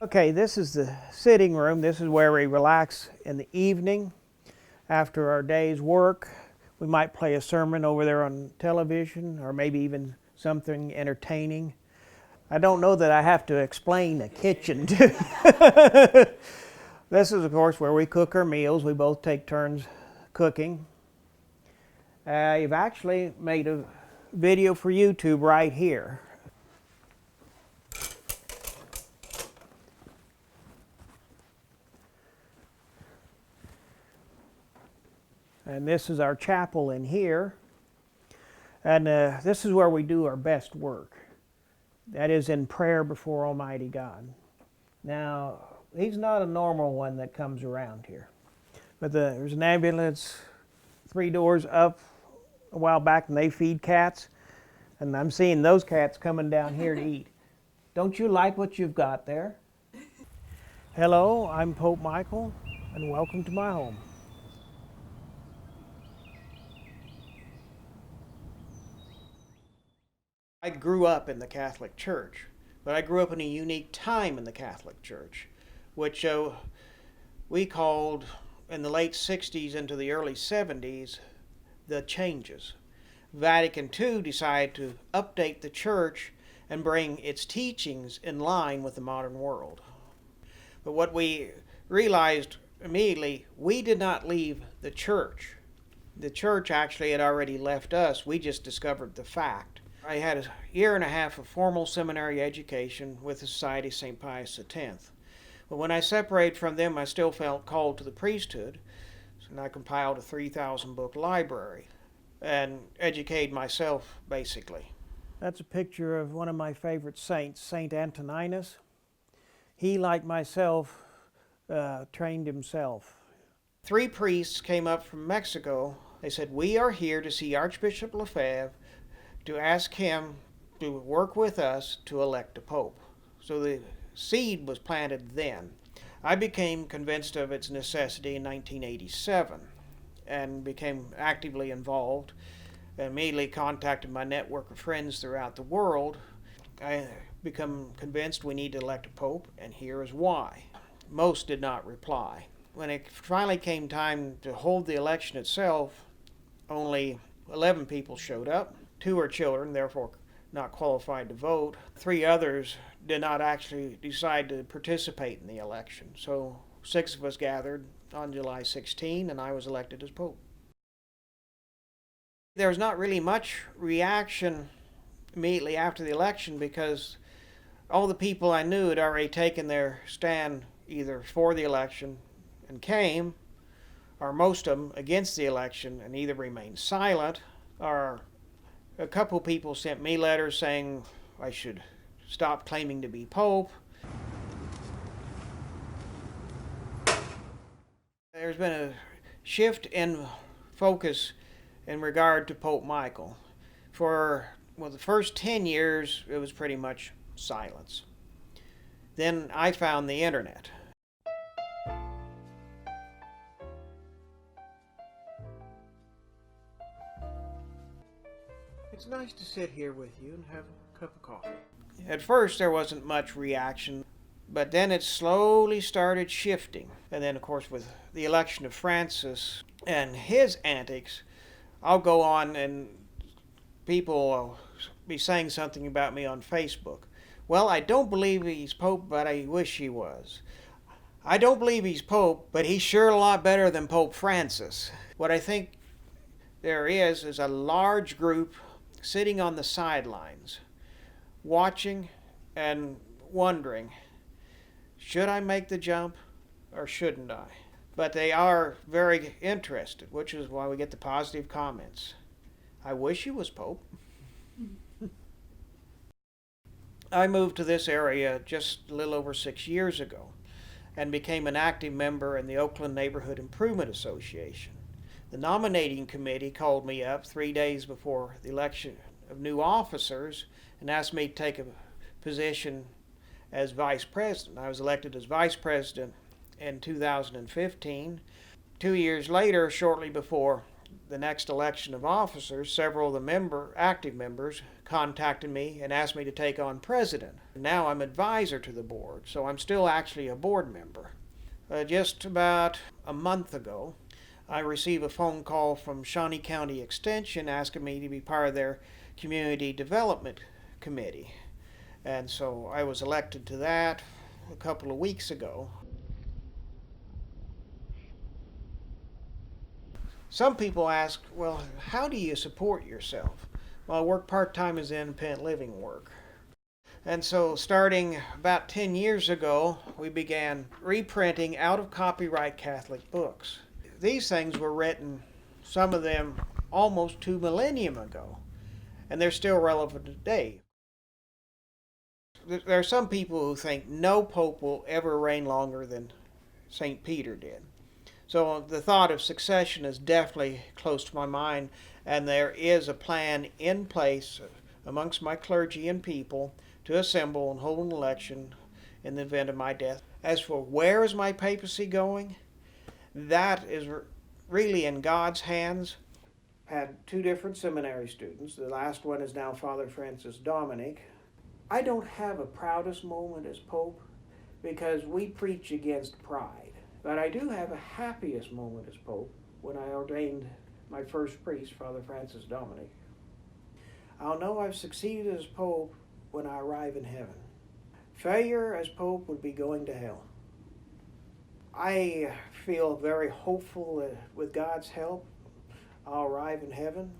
Okay, this is the sitting room. This is where we relax in the evening after our day's work. We might play a sermon over there on television, or maybe even something entertaining. I don't know that I have to explain a kitchen. This is, of course, where we cook our meals. We both take turns cooking. I've actually made a video for YouTube right here. And this is our chapel in here. And this is where we do our best work. That is in prayer before Almighty God. Now, he's not a normal one that comes around here. But there's an ambulance 3 doors up a while back, and they feed cats. And I'm seeing those cats coming down here to eat. Don't you like what you've got there? Hello, I'm Pope Michael, and welcome to my home. I grew up in the Catholic Church, but I grew up in a unique time in the Catholic Church, which we called in the late 60s into the early 70s the changes. Vatican II decided to update the church and bring its teachings in line with the modern world. But what we realized immediately, we did not leave the church. The church actually had already left us. We just discovered the fact. I had a year and a half of formal seminary education with the Society of St. Pius X. But when I separated from them, I still felt called to the priesthood, and I compiled a 3,000 book library and educated myself, basically. That's a picture of one of my favorite saints, Saint Antoninus. He, like myself, trained himself. 3 priests came up from Mexico. They said, "We are here to see Archbishop Lefebvre to ask him to work with us to elect a pope." So the seed was planted then. I became convinced of its necessity in 1987 and became actively involved. I immediately contacted my network of friends throughout the world. I became convinced we need to elect a pope, and here is why. Most did not reply. When it finally came time to hold the election itself, only 11 people showed up. 2 are children, therefore not qualified to vote. 3 others did not actually decide to participate in the election. So 6 of us gathered on July 16, and I was elected as Pope. There was not really much reaction immediately after the election because all the people I knew had already taken their stand either for the election and came, or most of them against the election and either remained silent, or a couple people sent me letters saying I should stop claiming to be Pope. There's been a shift in focus in regard to Pope Michael. For the first 10 years, it was pretty much silence. Then I found the internet. It's nice to sit here with you and have a cup of coffee. At first there wasn't much reaction, but then it slowly started shifting. And then, of course, with the election of Francis and his antics, I'll go on and people will be saying something about me on Facebook. Well, I don't believe he's Pope, but I wish he was. I don't believe he's Pope, but he's sure a lot better than Pope Francis. What I think there is a large group sitting on the sidelines, watching and wondering, should I make the jump or shouldn't I? But they are very interested, which is why we get the positive comments. I wish he was Pope. I moved to this area just a little over 6 years ago and became an active member in the Oakland Neighborhood Improvement Association. The nominating committee called me up 3 days before the election of new officers and asked me to take a position as vice president. I was elected as vice president in 2015. 2 years later, shortly before the next election of officers, several of the active members contacted me and asked me to take on president. Now I'm advisor to the board, so I'm still actually a board member. Just about a month ago, I received a phone call from Shawnee County Extension asking me to be part of their community development committee. And so I was elected to that a couple of weeks ago. Some people ask, well, how do you support yourself? Well, I work part-time as independent living work. And so starting about 10 years ago, we began reprinting out of copyright Catholic books. These things were written, some of them almost 2 millennia ago, and they're still relevant today. There are some people who think no pope will ever reign longer than St. Peter did. So the thought of succession is definitely close to my mind, and there is a plan in place amongst my clergy and people to assemble and hold an election in the event of my death. As for where is my papacy going, that is really in God's hands. Had 2 different seminary students. The last one is now Father Francis Dominic. I don't have a proudest moment as Pope because we preach against pride. But I do have a happiest moment as Pope when I ordained my first priest, Father Francis Dominic. I'll know I've succeeded as Pope when I arrive in heaven. Failure as Pope would be going to hell. I feel very hopeful that with God's help, I'll arrive in heaven.